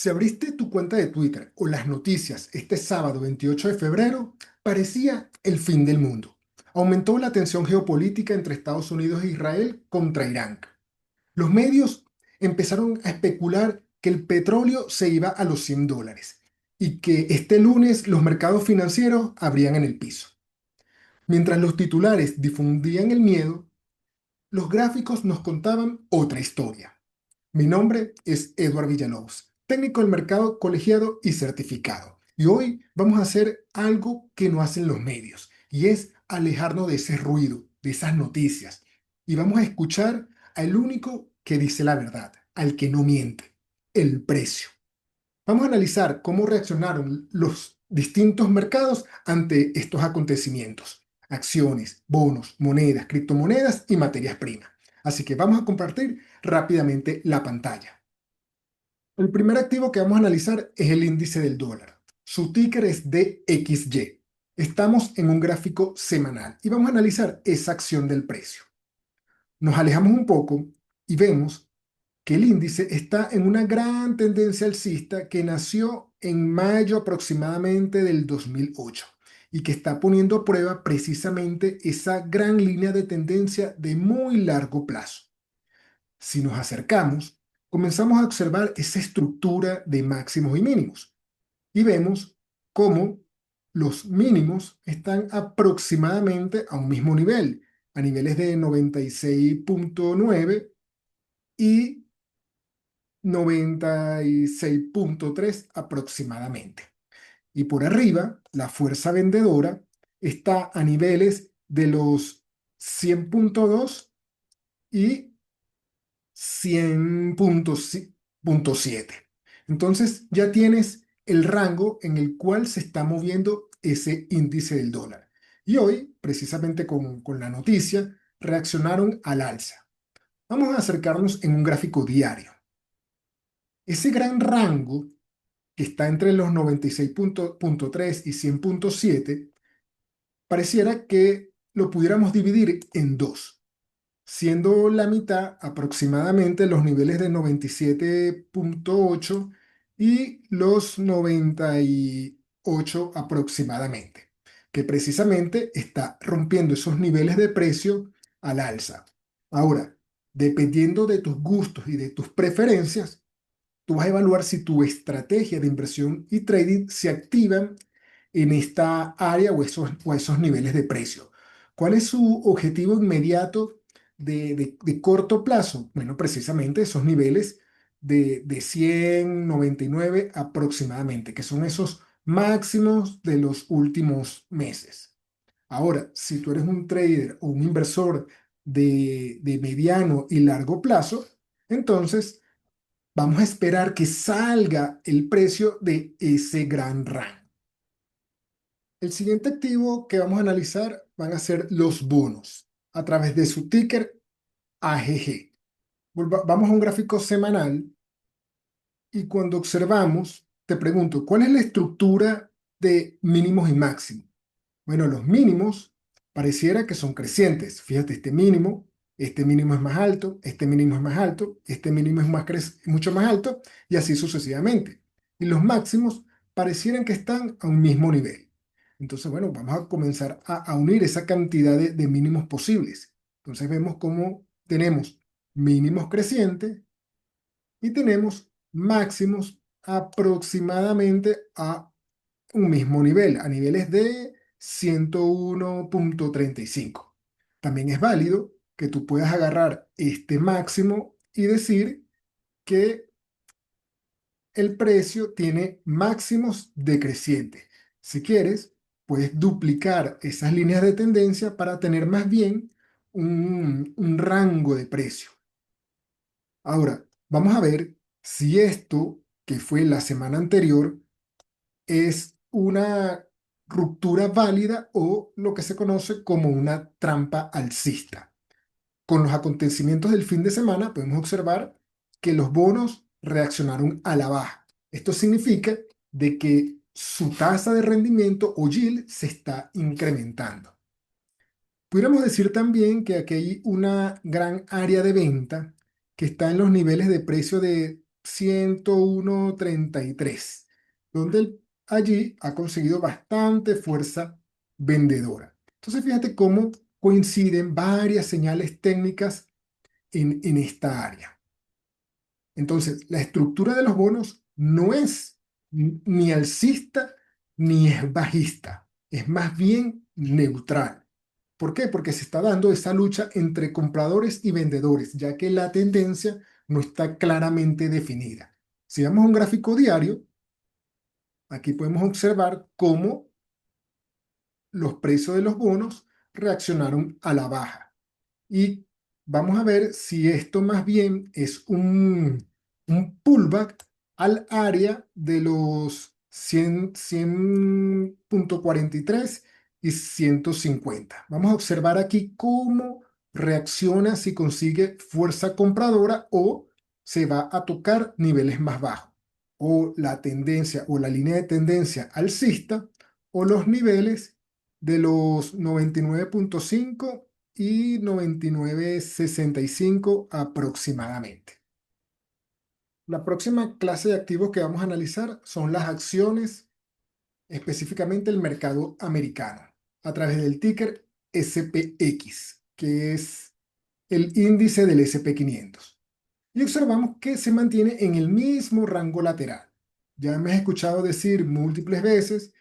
Si abriste tu cuenta de Twitter o las noticias este sábado 28 de febrero, parecía el fin del mundo. Aumentó la tensión geopolítica entre Estados Unidos e Israel contra Irán. Los medios empezaron a especular que el petróleo se iba a los $100 y que este lunes los mercados financieros abrían en el piso. Mientras los titulares difundían el miedo, los gráficos nos contaban otra historia. Mi nombre es Edward Villalobos, técnico del mercado colegiado y certificado. Y hoy vamos a hacer algo que no hacen los medios, y es alejarnos de ese ruido, de esas noticias. Y vamos a escuchar al único que dice la verdad, al que no miente, el precio. Vamos a analizar cómo reaccionaron los distintos mercados ante estos acontecimientos. Acciones, bonos, monedas, criptomonedas y materias primas. Así que vamos a compartir rápidamente la pantalla. El primer activo que vamos a analizar es el índice del dólar. Su ticker es DXY. Estamos en un gráfico semanal y vamos a analizar esa acción del precio. Nos alejamos un poco y vemos que el índice está en una gran tendencia alcista que nació en mayo aproximadamente del 2008 y que está poniendo a prueba precisamente esa gran línea de tendencia de muy largo plazo. Si nos acercamos, comenzamos a observar esa estructura de máximos y mínimos y vemos cómo los mínimos están aproximadamente a un mismo nivel, a niveles de 96.9 y 96.3 aproximadamente. Y por arriba, la fuerza vendedora está a niveles de los 100.2 y 100.7. Entonces ya tienes el rango en el cual se está moviendo ese índice del dólar. Y hoy, precisamente con la noticia, reaccionaron al alza. Vamos a acercarnos en un gráfico diario. Ese gran rango que está entre los 96.3 y 100.7, pareciera que lo pudiéramos dividir en dos, siendo la mitad aproximadamente los niveles de 97.8 y los 98 aproximadamente, que precisamente está rompiendo esos niveles de precio al alza. Ahora, dependiendo de tus gustos y de tus preferencias, tú vas a evaluar si tu estrategia de inversión y trading se activan en esta área o esos niveles de precio. ¿Cuál es su objetivo inmediato de corto plazo? Bueno, precisamente esos niveles de 199 aproximadamente, que son esos máximos de los últimos meses. Ahora, si tú eres un trader o un inversor de mediano y largo plazo, entonces vamos a esperar que salga el precio de ese gran rango. El siguiente activo que vamos a analizar van a ser los bonos a través de su ticker AGG. Vamos a un gráfico semanal y cuando observamos, te pregunto, ¿cuál es la estructura de mínimos y máximos? Bueno, los mínimos pareciera que son crecientes. Fíjate, este mínimo es más alto, este mínimo es más alto, este mínimo es mucho más alto y así sucesivamente. Y los máximos parecieran que están a un mismo nivel. Entonces, bueno, vamos a comenzar a unir esa cantidad de mínimos posibles. Entonces vemos cómo tenemos mínimos crecientes y tenemos máximos aproximadamente a un mismo nivel, a niveles de 101.35. También es válido que tú puedas agarrar este máximo y decir que el precio tiene máximos decrecientes. Si quieres, puedes duplicar esas líneas de tendencia para tener más bien un rango de precio. Ahora, vamos a ver si esto, que fue la semana anterior, es una ruptura válida o lo que se conoce como una trampa alcista. Con los acontecimientos del fin de semana podemos observar que los bonos reaccionaron a la baja. Esto significa de que su tasa de rendimiento o yield se está incrementando. Pudiéramos decir también que aquí hay una gran área de venta que está en los niveles de precio de 101.33, donde allí ha conseguido bastante fuerza vendedora. Entonces, fíjate cómo coinciden varias señales técnicas en esta área. Entonces, la estructura de los bonos no es ni alcista ni es bajista, es más bien neutral. ¿Por qué? Porque se está dando esa lucha entre compradores y vendedores, ya que la tendencia no está claramente definida. Si vemos un gráfico diario, aquí podemos observar cómo los precios de los bonos reaccionaron a la baja. Y vamos a ver si esto más bien es un pullback al área de los 100.43 y 150. Vamos a observar aquí cómo reacciona si consigue fuerza compradora o se va a tocar niveles más bajos, o la tendencia o la línea de tendencia alcista, o los niveles de los 99.5 y 99.65 aproximadamente. La próxima clase de activos que vamos a analizar son las acciones, específicamente el mercado americano, a través del ticker SPX, que es el índice del SP 500. Y observamos que se mantiene en el mismo rango lateral. Ya me has escuchado decir múltiples veces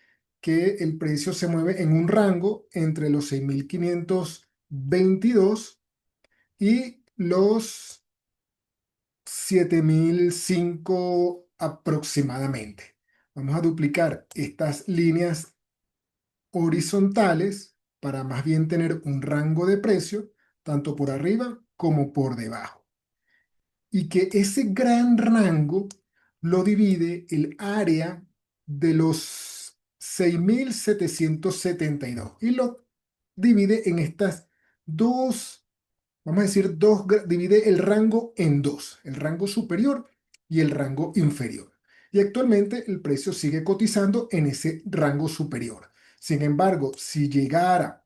que el precio se mueve en un rango entre los 6.522 y los 7.005 aproximadamente. Vamos a duplicar estas líneas horizontales para más bien tener un rango de precio tanto por arriba como por debajo. Y que ese gran rango lo divide el área de los 6.772 y lo divide en estas dos, vamos a decir, divide el rango en dos, el rango superior y el rango inferior. Y actualmente el precio sigue cotizando en ese rango superior. Sin embargo, si llegara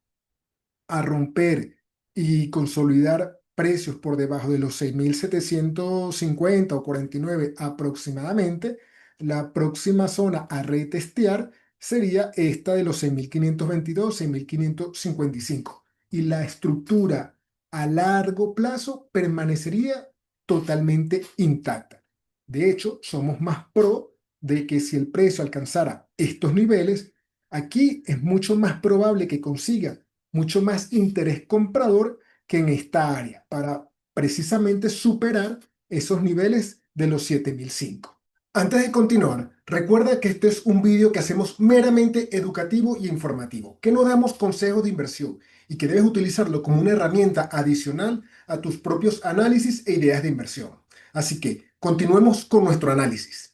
a romper y consolidar precios por debajo de los 6.750 o 49 aproximadamente, la próxima zona a retestear sería esta de los 6.522, 6.555. Y la estructura a largo plazo permanecería totalmente intacta. De hecho, somos más pro de que si el precio alcanzara estos niveles, aquí es mucho más probable que consiga mucho más interés comprador que en esta área para precisamente superar esos niveles de los 7.005. Antes de continuar, recuerda que este es un vídeo que hacemos meramente educativo y informativo, que no damos consejos de inversión y que debes utilizarlo como una herramienta adicional a tus propios análisis e ideas de inversión. Así que continuemos con nuestro análisis.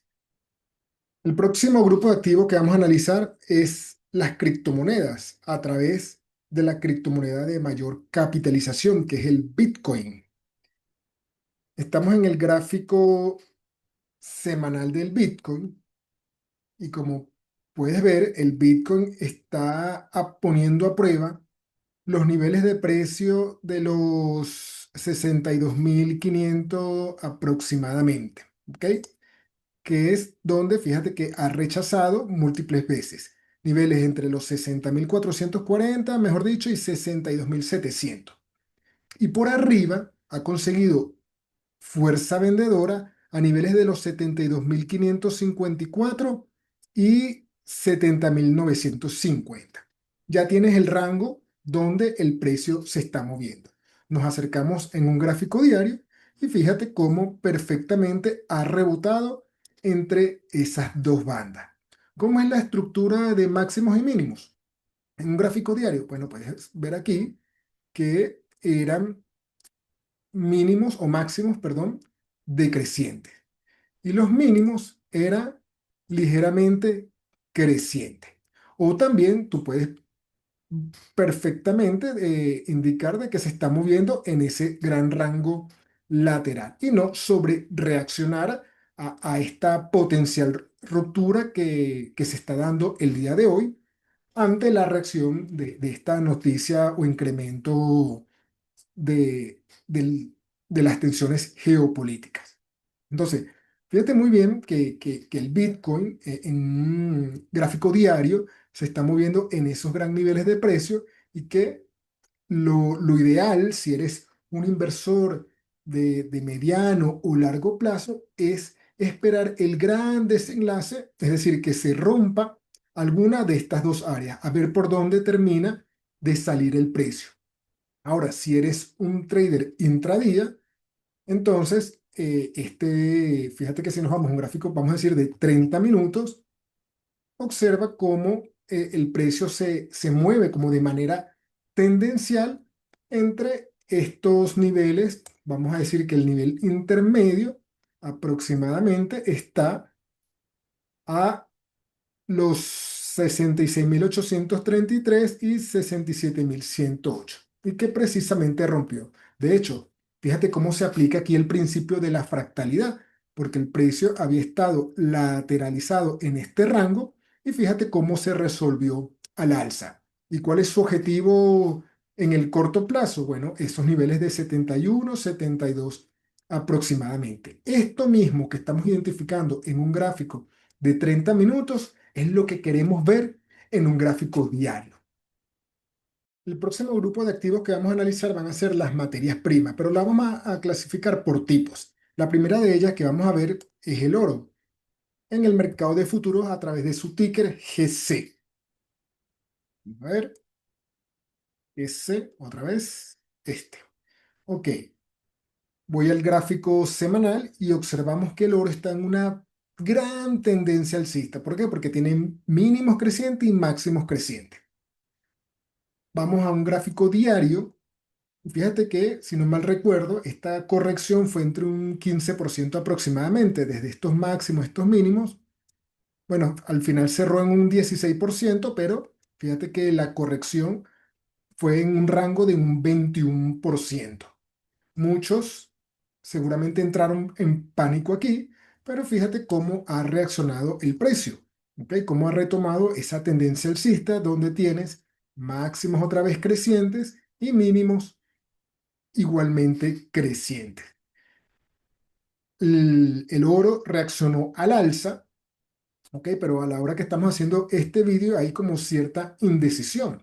El próximo grupo de activos que vamos a analizar es las criptomonedas a través de la criptomoneda de mayor capitalización, que es el Bitcoin. Estamos en el gráfico semanal del Bitcoin y como puedes ver, el Bitcoin está poniendo a prueba los niveles de precio de los 62.500 aproximadamente, ¿ok? Que es donde, fíjate que ha rechazado múltiples veces niveles entre los 60.440, mejor dicho, y 62.700. Y por arriba ha conseguido fuerza vendedora a niveles de los 72.554 y 70.950. Ya tienes el rango donde el precio se está moviendo. Nos acercamos en un gráfico diario y fíjate cómo perfectamente ha rebotado entre esas dos bandas. ¿Cómo es la estructura de máximos y mínimos? En un gráfico diario, bueno, puedes ver aquí que eran mínimos o máximos, perdón, decrecientes. Y los mínimos eran ligeramente crecientes. O también tú puedes perfectamente indicar de que se está moviendo en ese gran rango lateral y no sobre reaccionar a esta potencial ruptura que se está dando el día de hoy ante la reacción de esta noticia o incremento de, de las tensiones geopolíticas. Entonces, Fíjate muy bien que el Bitcoin en un gráfico diario se está moviendo en esos gran niveles de precio y que lo ideal, si eres un inversor de mediano o largo plazo, es esperar el gran desenlace, es decir, que se rompa alguna de estas dos áreas, a ver por dónde termina de salir el precio. Ahora, si eres un trader intradía, entonces, fíjate que si nos vamos a un gráfico, vamos a decir de 30 minutos, observa cómo el precio se mueve como de manera tendencial entre estos niveles. Vamos a decir que el nivel intermedio aproximadamente está a los 66.833 y 67.108 y que precisamente rompió. De hecho, fíjate cómo se aplica aquí el principio de la fractalidad, porque el precio había estado lateralizado en este rango y fíjate cómo se resolvió al alza. ¿Y cuál es su objetivo en el corto plazo? Bueno, esos niveles de 71, 72 aproximadamente. Esto mismo que estamos identificando en un gráfico de 30 minutos es lo que queremos ver en un gráfico diario. El próximo grupo de activos que vamos a analizar van a ser las materias primas, pero la vamos a clasificar por tipos. La primera de ellas que vamos a ver es el oro en el mercado de futuros a través de su ticker GC. Vamos a ver, GC, otra vez, este. Ok, voy al gráfico semanal y observamos que el oro está en una gran tendencia alcista. ¿Por qué? Porque tiene mínimos crecientes y máximos crecientes. Vamos a un gráfico diario. Fíjate que, si no mal recuerdo, esta corrección fue entre un 15% aproximadamente, desde estos máximos, estos mínimos. Bueno, al final cerró en un 16%, pero fíjate que la corrección fue en un rango de un 21%. Muchos seguramente entraron en pánico aquí, pero fíjate cómo ha reaccionado el precio, ¿ok? Cómo ha retomado esa tendencia alcista donde tienes máximos otra vez crecientes y mínimos igualmente crecientes. El oro reaccionó al alza, ¿ok? Pero a la hora que estamos haciendo este vídeo hay como cierta indecisión.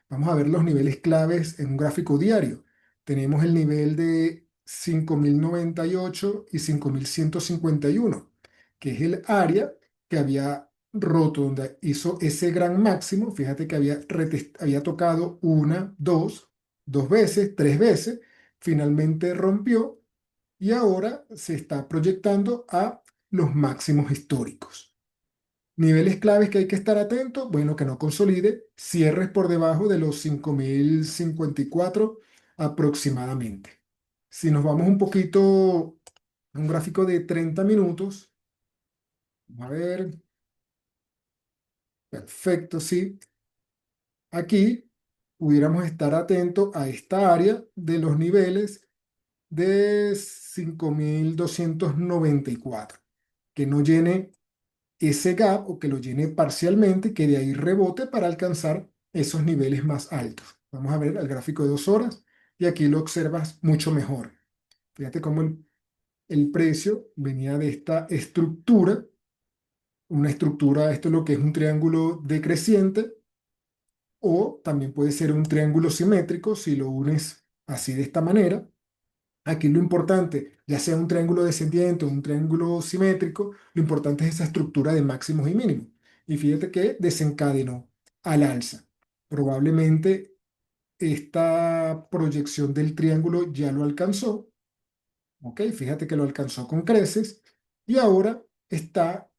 Vamos a ver los niveles claves en un gráfico diario. Tenemos el nivel de 5.098 y 5.151, que es el área que había roto, donde hizo ese gran máximo. Fíjate que había tocado una, dos veces, tres veces, finalmente rompió y ahora se está proyectando a los máximos históricos. Niveles claves que hay que estar atento, bueno, que no consolide, cierres por debajo de los 5.054 aproximadamente. Si nos vamos un poquito a un gráfico de 30 minutos, vamos a ver, perfecto, sí. Aquí pudiéramos estar atentos a esta área de los niveles de 5.294, que no llene ese gap o que lo llene parcialmente, que de ahí rebote para alcanzar esos niveles más altos. Vamos a ver el gráfico de 2 horas y aquí lo observas mucho mejor. Fíjate cómo el precio venía de esta estructura, una estructura, esto es lo que es un triángulo decreciente o también puede ser un triángulo simétrico si lo unes así de esta manera. Aquí lo importante, ya sea un triángulo descendiente o un triángulo simétrico, lo importante es esa estructura de máximos y mínimos. Y fíjate que desencadenó al alza. Probablemente esta proyección del triángulo ya lo alcanzó, ¿ok? Fíjate que lo alcanzó con creces y ahora está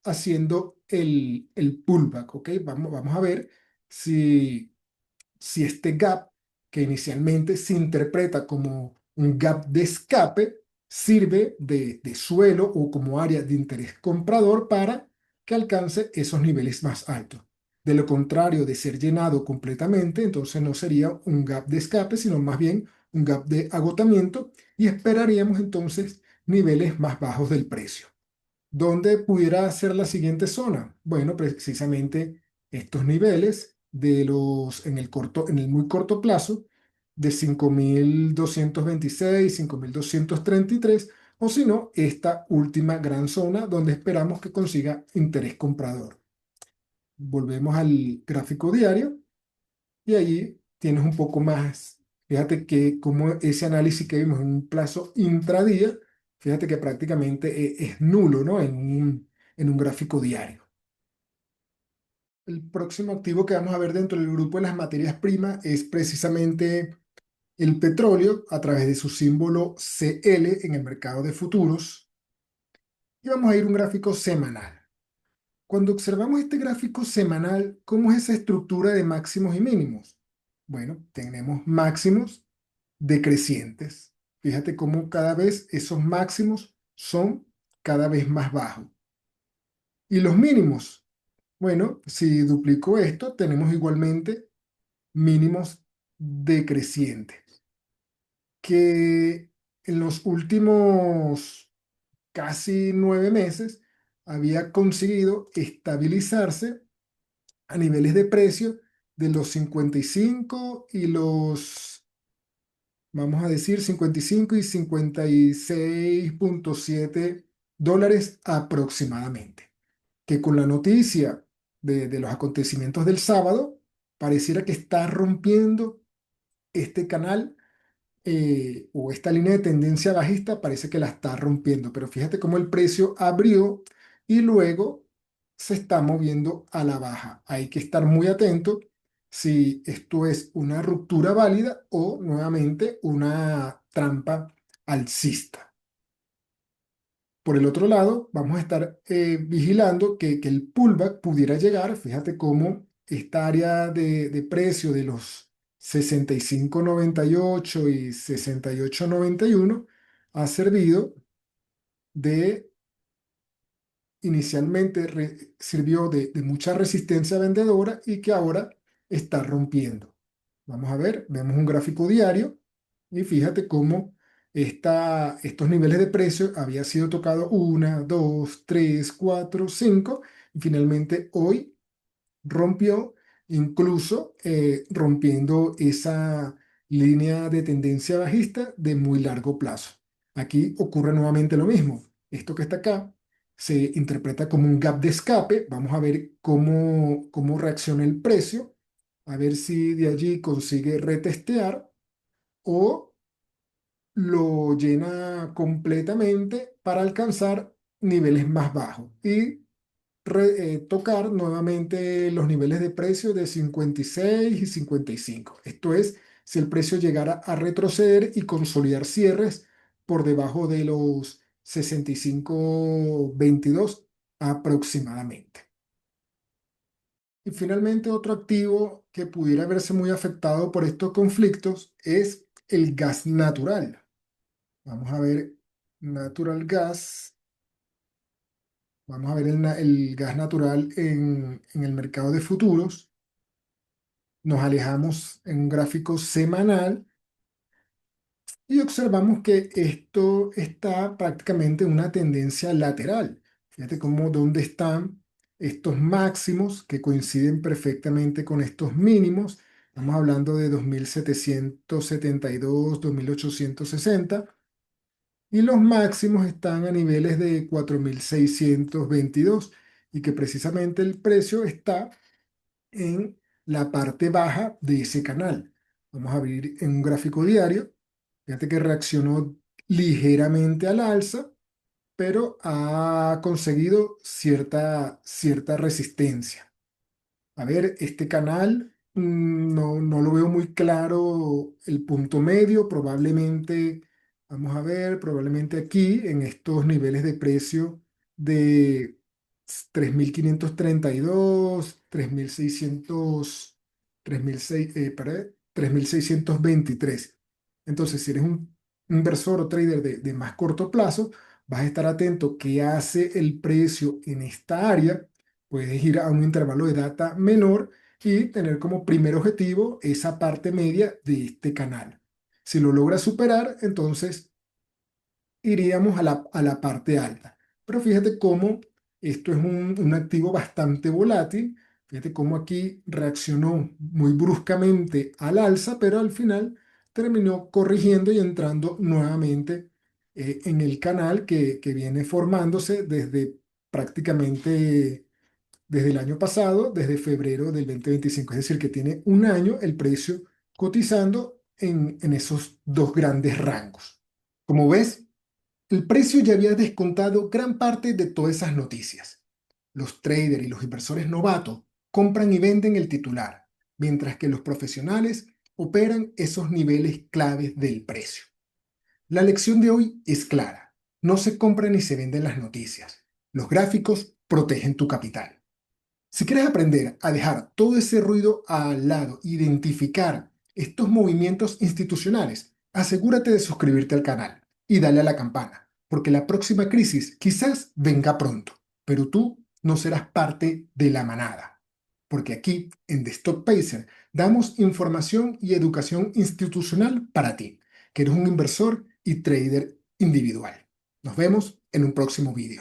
haciendo el pullback, ¿ok? Vamos a ver si este gap, que inicialmente se interpreta como un gap de escape, sirve de suelo o como área de interés comprador para que alcance esos niveles más altos. De lo contrario, de ser llenado completamente, entonces no sería un gap de escape, sino más bien un gap de agotamiento y esperaríamos entonces niveles más bajos del precio. ¿Dónde pudiera ser la siguiente zona? Bueno, precisamente estos niveles en el muy corto plazo, de 5.226, 5.233, o si no, esta última gran zona donde esperamos que consiga interés comprador. Volvemos al gráfico diario y allí tienes un poco más. Fíjate que como ese análisis que vimos en un plazo intradía, fíjate que prácticamente es nulo, ¿no? En un gráfico diario. El próximo activo que vamos a ver dentro del grupo de las materias primas es precisamente el petróleo a través de su símbolo CL en el mercado de futuros. Y vamos a ir a un gráfico semanal. Cuando observamos este gráfico semanal, ¿cómo es esa estructura de máximos y mínimos? Bueno, tenemos máximos decrecientes. Fíjate cómo cada vez esos máximos son cada vez más bajos. Y los mínimos, bueno, si duplico esto, tenemos igualmente mínimos decrecientes, que en los últimos casi 9 meses había conseguido estabilizarse a niveles de precio de los 55 y los, vamos a decir, 55 y 56,7 dólares aproximadamente. Que con la noticia de los acontecimientos del sábado, pareciera que está rompiendo este canal o esta línea de tendencia bajista parece que la está rompiendo, pero fíjate cómo el precio abrió y luego se está moviendo a la baja. Hay que estar muy atento si esto es una ruptura válida o nuevamente una trampa alcista. Por el otro lado, vamos a estar vigilando que el pullback pudiera llegar. Fíjate cómo esta área de precio de los 65,98 y 68,91 ha servido de, inicialmente sirvió de mucha resistencia vendedora y que ahora está rompiendo. Vamos a ver, vemos un gráfico diario y fíjate cómo estos niveles de precio había sido tocado una, dos, tres, cuatro, cinco y finalmente hoy rompió, incluso rompiendo esa línea de tendencia bajista de muy largo plazo. Aquí ocurre nuevamente lo mismo. Esto que está acá se interpreta como un gap de escape. Vamos a ver cómo reacciona el precio, a ver si de allí consigue retestear o lo llena completamente para alcanzar niveles más bajos y tocar nuevamente los niveles de precio de 56 y 55. Esto es, si el precio llegara a retroceder y consolidar cierres por debajo de los 65,22 aproximadamente. Y finalmente, otro activo que pudiera verse muy afectado por estos conflictos es el gas natural. Vamos a ver natural gas. Vamos a ver el gas natural en el mercado de futuros. Nos alejamos en un gráfico semanal y observamos que esto está prácticamente en una tendencia lateral. Fíjate cómo dónde están estos máximos que coinciden perfectamente con estos mínimos. Estamos hablando de 2.772, 2.860 y los máximos están a niveles de 4.622 y que precisamente el precio está en la parte baja de ese canal. Vamos a abrir en un gráfico diario. Fíjate que reaccionó ligeramente al alza, pero ha conseguido cierta resistencia. A ver, este canal no lo veo muy claro el punto medio, probablemente, vamos a ver, probablemente aquí en estos niveles de precio de 3.532, 3.600, 3.623. Entonces, si eres un inversor o trader de más corto plazo, vas a estar atento qué hace el precio en esta área. Puedes ir a un intervalo de data menor y tener como primer objetivo esa parte media de este canal. Si lo logras superar, entonces iríamos a la parte alta. Pero fíjate cómo esto es un activo bastante volátil. Fíjate cómo aquí reaccionó muy bruscamente al alza, pero al final terminó corrigiendo y entrando nuevamente en el canal que viene formándose desde prácticamente desde el año pasado, desde febrero del 2025. Es decir, que tiene un año el precio cotizando en esos dos grandes rangos. Como ves, el precio ya había descontado gran parte de todas esas noticias. Los traders y los inversores novatos compran y venden el titular, mientras que los profesionales operan esos niveles claves del precio. La lección de hoy es clara. No se compran ni se venden las noticias. Los gráficos protegen tu capital. Si quieres aprender a dejar todo ese ruido al lado, identificar estos movimientos institucionales, asegúrate de suscribirte al canal y dale a la campana, porque la próxima crisis quizás venga pronto, pero tú no serás parte de la manada. Porque aquí, en The Stock Pacer, damos información y educación institucional para ti, que eres un inversor y trader individual. Nos vemos en un próximo video.